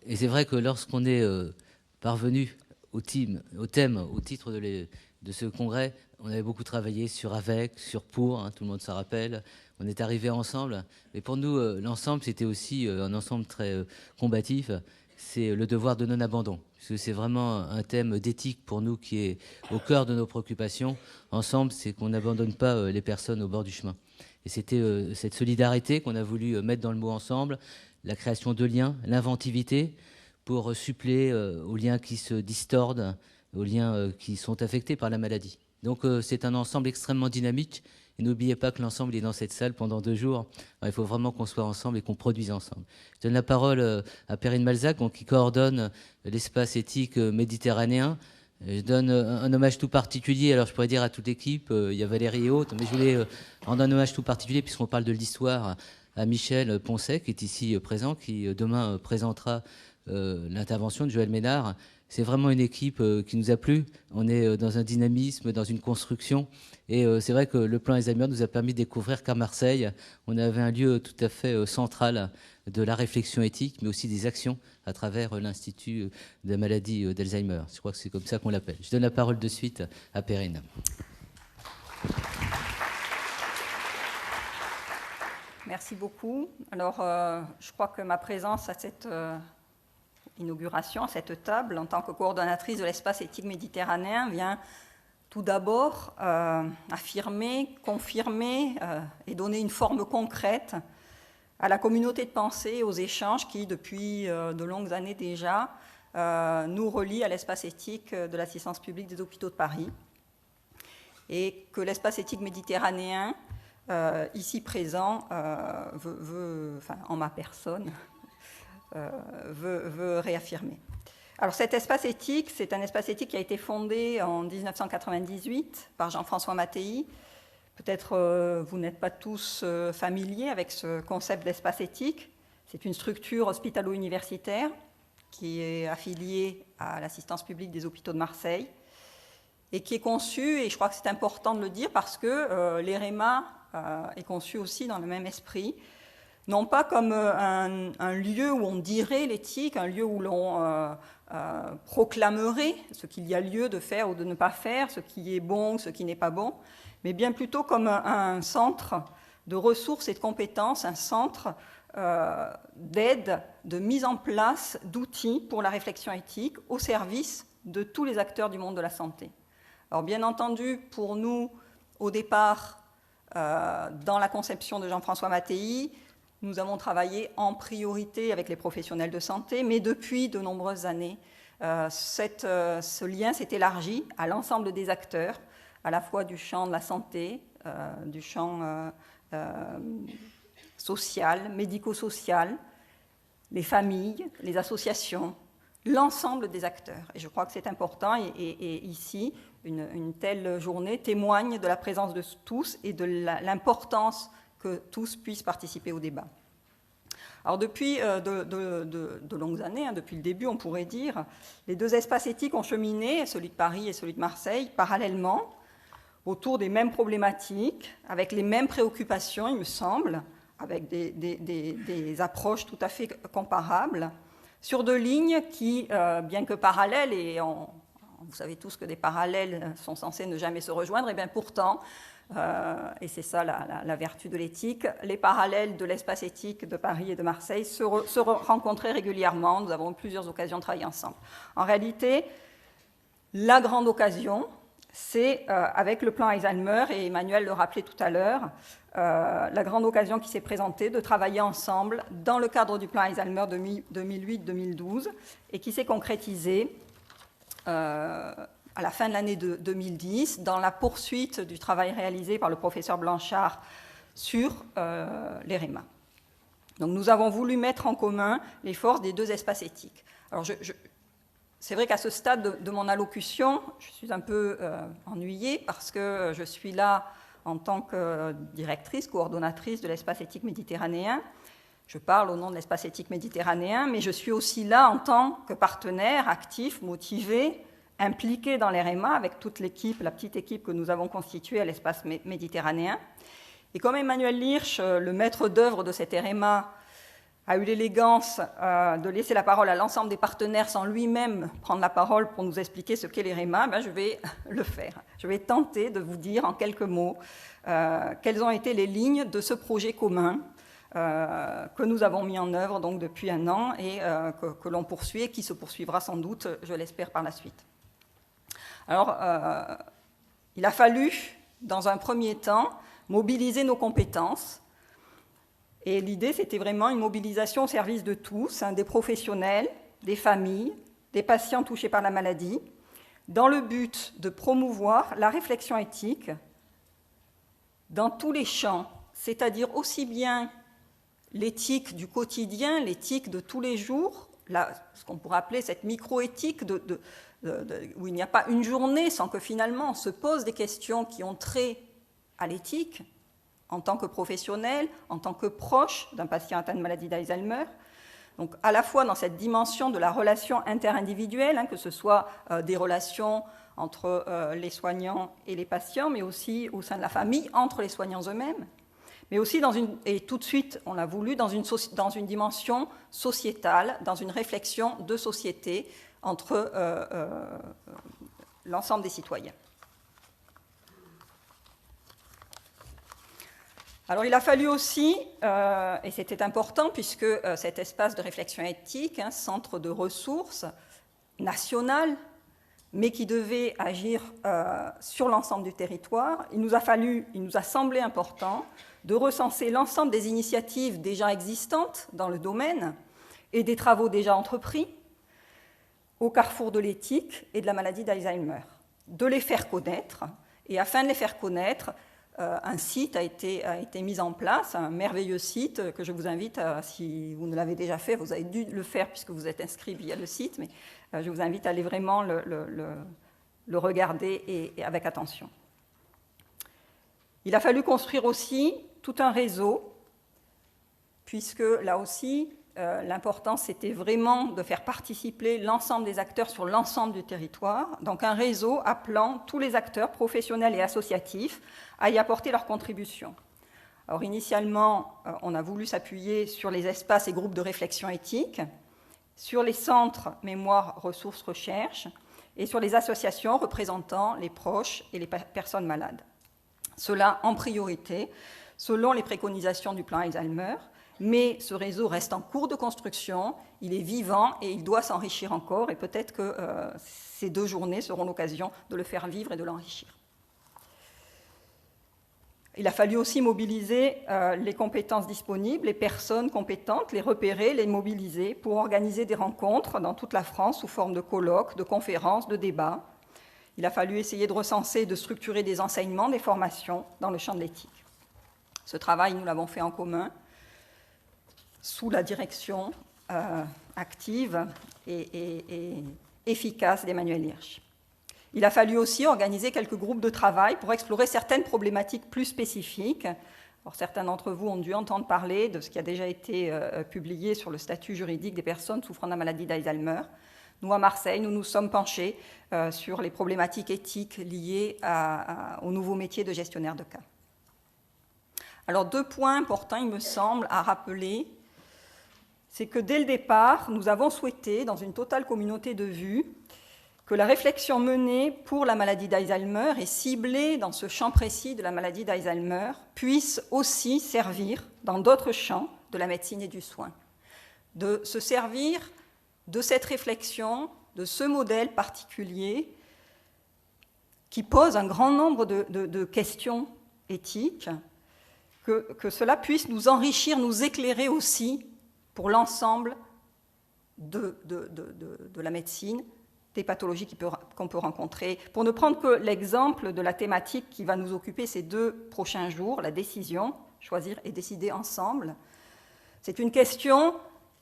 Et c'est vrai que lorsqu'on est parvenu au thème, au titre de ce congrès, on avait beaucoup travaillé sur avec, sur pour, hein, tout le monde s'en rappelle. On est arrivés ensemble. Mais pour nous, l'ensemble, c'était aussi un ensemble très combatif. C'est le devoir de non-abandon. Parce que c'est vraiment un thème d'éthique pour nous qui est au cœur de nos préoccupations. Ensemble, c'est qu'on n'abandonne pas les personnes au bord du chemin. Et c'était cette solidarité qu'on a voulu mettre dans le mot ensemble, la création de liens, l'inventivité, pour suppléer aux liens qui se distordent, aux liens qui sont affectés par la maladie. Donc c'est un ensemble extrêmement dynamique. Et n'oubliez pas que l'ensemble est dans cette salle pendant 2 jours. Alors, il faut vraiment qu'on soit ensemble et qu'on produise ensemble. Je donne la parole à Perrine Malzac, donc, qui coordonne l'espace éthique méditerranéen. Je donne un hommage tout particulier, alors je pourrais dire à toute l'équipe, il y a Valérie et autres, mais je voulais rendre un hommage tout particulier, puisqu'on parle de l'histoire, à Michel Poncet, qui est ici présent, qui demain présentera l'intervention de Joël Ménard. C'est vraiment une équipe qui nous a plu. On est dans un dynamisme, dans une construction. Et c'est vrai que le plan Alzheimer nous a permis de découvrir qu'à Marseille, on avait un lieu tout à fait central de la réflexion éthique, mais aussi des actions à travers l'Institut de la maladie d'Alzheimer. Je crois que c'est comme ça qu'on l'appelle. Je donne la parole de suite à Perrine. Merci beaucoup. Alors, je crois que ma présence à cette inauguration, à cette table, en tant que coordonnatrice de l'espace éthique méditerranéen, vient tout d'abord affirmer, confirmer et donner une forme concrète à la communauté de pensée et aux échanges qui, depuis de longues années déjà, nous relient à l'espace éthique de l'assistance publique des hôpitaux de Paris. Et que l'espace éthique méditerranéen, ici présent, en ma personne, veut réaffirmer. Alors cet espace éthique, c'est un espace éthique qui a été fondé en 1998 par Jean-François Mattei. Peut-être vous n'êtes pas tous familiers avec ce concept d'espace éthique. C'est une structure hospitalo-universitaire qui est affiliée à l'assistance publique des hôpitaux de Marseille et qui est conçue, et je crois que c'est important de le dire parce que l'EREMA est conçu aussi dans le même esprit, non pas comme un lieu où on dirait l'éthique, un lieu où l'on proclamerait ce qu'il y a lieu de faire ou de ne pas faire, ce qui est bon, ce qui n'est pas bon, mais bien plutôt comme un centre de ressources et de compétences, un centre d'aide, de mise en place d'outils pour la réflexion éthique au service de tous les acteurs du monde de la santé. Alors bien entendu, pour nous, au départ, dans la conception de Jean-François Mattei, nous avons travaillé en priorité avec les professionnels de santé, mais depuis de nombreuses années, ce lien s'est élargi à l'ensemble des acteurs, à la fois du champ de la santé, du champ social, médico-social, les familles, les associations, l'ensemble des acteurs. Et je crois que c'est important, et ici, une telle journée témoigne de la présence de tous et de l'importance que tous puissent participer au débat. Alors depuis de longues années, depuis le début on pourrait dire, les deux espaces éthiques ont cheminé, celui de Paris et celui de Marseille, parallèlement, autour des mêmes problématiques, avec les mêmes préoccupations, il me semble, avec des approches tout à fait comparables, sur deux lignes qui, bien que parallèles, et vous savez tous que des parallèles sont censés ne jamais se rejoindre, et bien pourtant, et c'est ça la vertu de l'éthique, les parallèles de l'espace éthique de Paris et de Marseille se rencontraient régulièrement. Nous avons eu plusieurs occasions de travailler ensemble. En réalité, la grande occasion, c'est avec le plan Alzheimer, et Emmanuel le rappelait tout à l'heure, la grande occasion qui s'est présentée de travailler ensemble dans le cadre du plan Alzheimer 2008-2012 et qui s'est concrétisée à la fin de l'année 2010, dans la poursuite du travail réalisé par le professeur Blanchard sur l'EREMA. Donc nous avons voulu mettre en commun les forces des deux espaces éthiques. Alors c'est vrai qu'à ce stade de mon allocution, je suis un peu ennuyée parce que je suis là en tant que directrice, coordonnatrice de l'espace éthique méditerranéen. Je parle au nom de l'espace éthique méditerranéen, mais je suis aussi là en tant que partenaire actif, motivé, impliqué dans l'EREMA avec toute l'équipe, la petite équipe que nous avons constituée à l'espace méditerranéen. Et comme Emmanuel Lirch, le maître d'œuvre de cet EREMA, a eu l'élégance de laisser la parole à l'ensemble des partenaires sans lui-même prendre la parole pour nous expliquer ce qu'est l'EREMA, je vais le faire. Je vais tenter de vous dire en quelques mots quelles ont été les lignes de ce projet commun que nous avons mis en œuvre donc, depuis 1 an et que l'on poursuit et qui se poursuivra sans doute, je l'espère, par la suite. Alors, il a fallu, dans un premier temps, mobiliser nos compétences. Et l'idée, c'était vraiment une mobilisation au service de tous, des professionnels, des familles, des patients touchés par la maladie, dans le but de promouvoir la réflexion éthique dans tous les champs, c'est-à-dire aussi bien l'éthique du quotidien, l'éthique de tous les jours, ce qu'on pourrait appeler cette micro-éthique, où il n'y a pas une journée sans que finalement on se pose des questions qui ont trait à l'éthique, en tant que professionnel, en tant que proche d'un patient atteint de maladie d'Alzheimer. Donc à la fois dans cette dimension de la relation interindividuelle, que ce soit des relations entre les soignants et les patients, mais aussi au sein de la famille, entre les soignants eux-mêmes, mais aussi et tout de suite, on l'a voulu, dans une dimension sociétale, dans une réflexion de société entre l'ensemble des citoyens. Alors il a fallu aussi, et c'était important puisque cet espace de réflexion éthique, centre de ressources nationales, mais qui devait agir sur l'ensemble du territoire, il nous a semblé important de recenser l'ensemble des initiatives déjà existantes dans le domaine et des travaux déjà entrepris au carrefour de l'éthique et de la maladie d'Alzheimer, de les faire connaître, et afin de les faire connaître, un site a été mis en place, un merveilleux site que je vous invite, si vous ne l'avez déjà fait, vous avez dû le faire puisque vous êtes inscrit via le site, mais je vous invite à aller vraiment le regarder et avec attention. Il a fallu construire aussi tout un réseau, puisque là aussi, l'important c'était vraiment de faire participer l'ensemble des acteurs sur l'ensemble du territoire, donc un réseau appelant tous les acteurs professionnels et associatifs à y apporter leur contribution. Alors initialement, on a voulu s'appuyer sur les espaces et groupes de réflexion éthique, sur les centres mémoire, ressources, recherche, et sur les associations représentant les proches et les personnes malades. Cela en priorité, selon les préconisations du plan Alzheimer, mais ce réseau reste en cours de construction, il est vivant et il doit s'enrichir encore, et peut-être que ces 2 journées seront l'occasion de le faire vivre et de l'enrichir. Il a fallu aussi mobiliser les compétences disponibles, les personnes compétentes, les repérer, les mobiliser pour organiser des rencontres dans toute la France sous forme de colloques, de conférences, de débats. Il a fallu essayer de recenser et de structurer des enseignements, des formations dans le champ de l'éthique. Ce travail, nous l'avons fait en commun, sous la direction active et efficace d'Emmanuel Hirsch. Il a fallu aussi organiser quelques groupes de travail pour explorer certaines problématiques plus spécifiques. Alors, certains d'entre vous ont dû entendre parler de ce qui a déjà été publié sur le statut juridique des personnes souffrant de la maladie d'Alzheimer. Nous, à Marseille, nous nous sommes penchés sur les problématiques éthiques liées au nouveau métier de gestionnaire de cas. Alors, 2 points importants, il me semble, à rappeler. C'est que dès le départ, nous avons souhaité, dans une totale communauté de vues, que la réflexion menée pour la maladie d'Alzheimer et ciblée dans ce champ précis de la maladie d'Alzheimer puisse aussi servir dans d'autres champs de la médecine et du soin. De se servir de cette réflexion, de ce modèle particulier qui pose un grand nombre de questions éthiques, que cela puisse nous enrichir, nous éclairer aussi pour l'ensemble de la médecine, des pathologies qu'on peut rencontrer. Pour ne prendre que l'exemple de la thématique qui va nous occuper ces 2 prochains jours, la décision, choisir et décider ensemble, c'est une question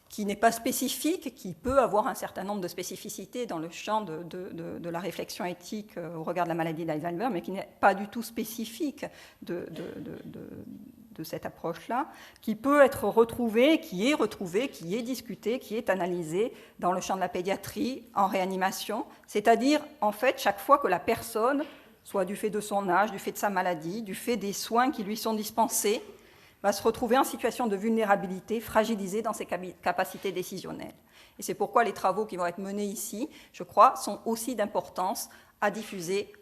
qui n'est pas spécifique, qui peut avoir un certain nombre de spécificités dans le champ de la réflexion éthique au regard de la maladie d'Alzheimer, mais qui n'est pas du tout spécifique de cette approche-là, qui peut être retrouvée, qui est discutée, qui est analysée dans le champ de la pédiatrie, en réanimation, c'est-à-dire, en fait, chaque fois que la personne, soit du fait de son âge, du fait de sa maladie, du fait des soins qui lui sont dispensés, va se retrouver en situation de vulnérabilité, fragilisé dans ses capacités décisionnelles. Et c'est pourquoi les travaux qui vont être menés ici, je crois, sont aussi d'importance à diffuser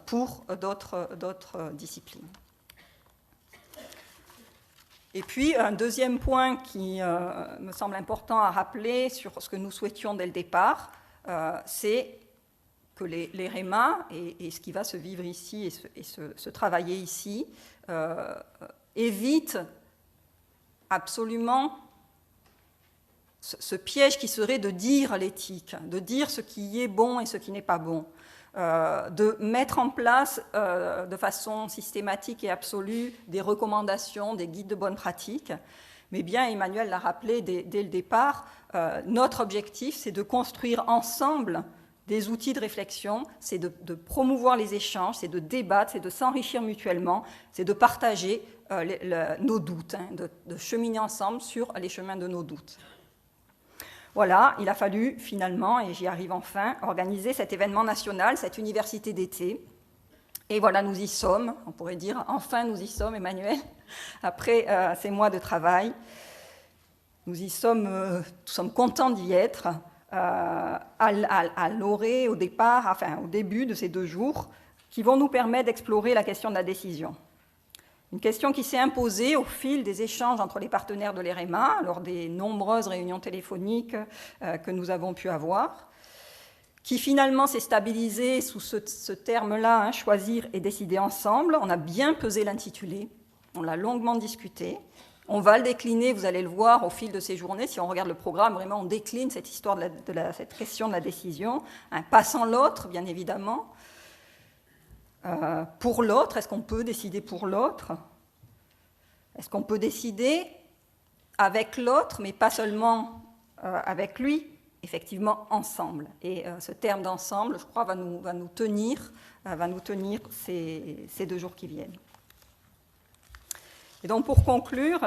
pour d'autres disciplines. Et puis, un deuxième point qui me semble important à rappeler sur ce que nous souhaitions dès le départ, c'est que les REMA et ce qui va se vivre ici et se travailler ici évitent absolument ce piège qui serait de dire l'éthique, de dire ce qui est bon et ce qui n'est pas bon, de mettre en place de façon systématique et absolue des recommandations, des guides de bonne pratique. Mais bien, Emmanuel l'a rappelé dès le départ, notre objectif, c'est de construire ensemble des outils de réflexion, c'est de promouvoir les échanges, c'est de débattre, c'est de s'enrichir mutuellement, c'est de partager nos doutes, de cheminer ensemble sur les chemins de nos doutes. Voilà, il a fallu finalement, et j'y arrive enfin, organiser cet événement national, cette université d'été. Et voilà, nous y sommes, on pourrait dire, enfin nous y sommes, Emmanuel, après ces mois de travail. Nous sommes contents d'y être. À l'orée, au début de ces 2 jours, qui vont nous permettre d'explorer la question de la décision. Une question qui s'est imposée au fil des échanges entre les partenaires de l'EREMA, lors des nombreuses réunions téléphoniques que nous avons pu avoir, qui finalement s'est stabilisée sous ce terme-là, choisir et décider ensemble. On a bien pesé l'intitulé, on l'a longuement discuté. On va le décliner, vous allez le voir au fil de ces journées. Si on regarde le programme, vraiment, on décline cette histoire cette question de la décision, pas sans l'autre, bien évidemment. Pour l'autre, est-ce qu'on peut décider pour l'autre? Est-ce qu'on peut décider avec l'autre, mais pas seulement avec lui, effectivement ensemble? Et ce terme d'ensemble, je crois, va nous tenir ces 2 jours qui viennent. Et donc, pour conclure,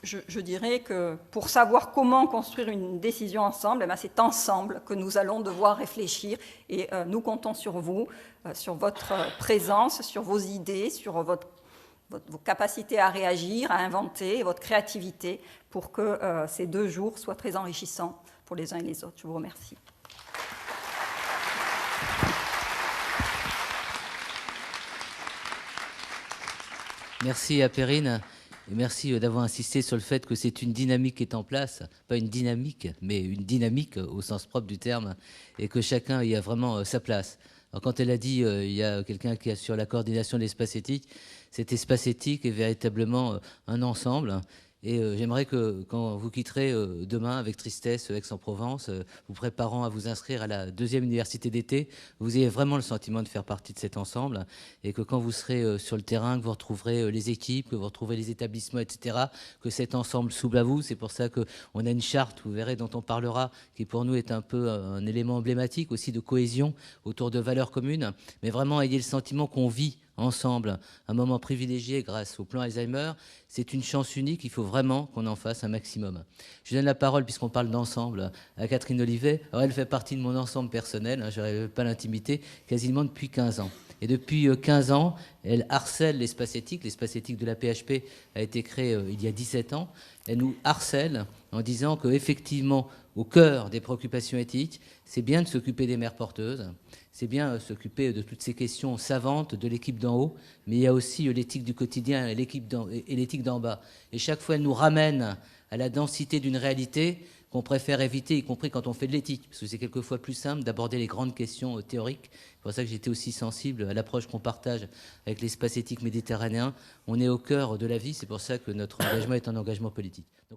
je dirais que pour savoir comment construire une décision ensemble, c'est ensemble que nous allons devoir réfléchir. Et nous comptons sur vous, sur votre présence, sur vos idées, sur vos capacités à réagir, à inventer, votre créativité, pour que ces 2 jours soient très enrichissants pour les uns et les autres. Je vous remercie. Merci à Perrine, et merci d'avoir insisté sur le fait que c'est une dynamique qui est en place, pas une dynamique, mais une dynamique au sens propre du terme, et que chacun y a vraiment sa place. Alors, quand elle a dit il y a quelqu'un qui assure la coordination de l'espace éthique, cet espace éthique est véritablement un ensemble. Et j'aimerais que, quand vous quitterez demain avec tristesse Aix-en-Provence, vous préparant à vous inscrire à la 2e université d'été, vous ayez vraiment le sentiment de faire partie de cet ensemble, et que quand vous serez sur le terrain, que vous retrouverez les équipes, que vous retrouverez les établissements, etc., que cet ensemble s'ouvre à vous. C'est pour ça qu'on a une charte, vous verrez, dont on parlera, qui pour nous est un peu un élément emblématique aussi de cohésion autour de valeurs communes. Mais vraiment, ayez le sentiment qu'on vit ensemble un moment privilégié grâce au plan Alzheimer. C'est une chance unique, il faut vraiment qu'on en fasse un maximum. Je donne la parole, puisqu'on parle d'ensemble, à Catherine Olivet. Alors, elle fait partie de mon ensemble personnel, je n'arrive pas à l'intimité, quasiment depuis 15 ans. Et depuis 15 ans, elle harcèle l'espace éthique. L'espace éthique de la PHP a été créé il y a 17 ans. Elle nous harcèle en disant qu'effectivement, au cœur des préoccupations éthiques, c'est bien de s'occuper des mères porteuses, c'est bien s'occuper de toutes ces questions savantes de l'équipe d'en haut, mais il y a aussi l'éthique du quotidien et l'éthique d'en bas. Et chaque fois, elle nous ramène à la densité d'une réalité qu'on préfère éviter, y compris quand on fait de l'éthique, parce que c'est quelquefois plus simple d'aborder les grandes questions théoriques. C'est pour ça que j'étais aussi sensible à l'approche qu'on partage avec l'espace éthique méditerranéen. On est au cœur de la vie, c'est pour ça que notre engagement est un engagement politique. Donc,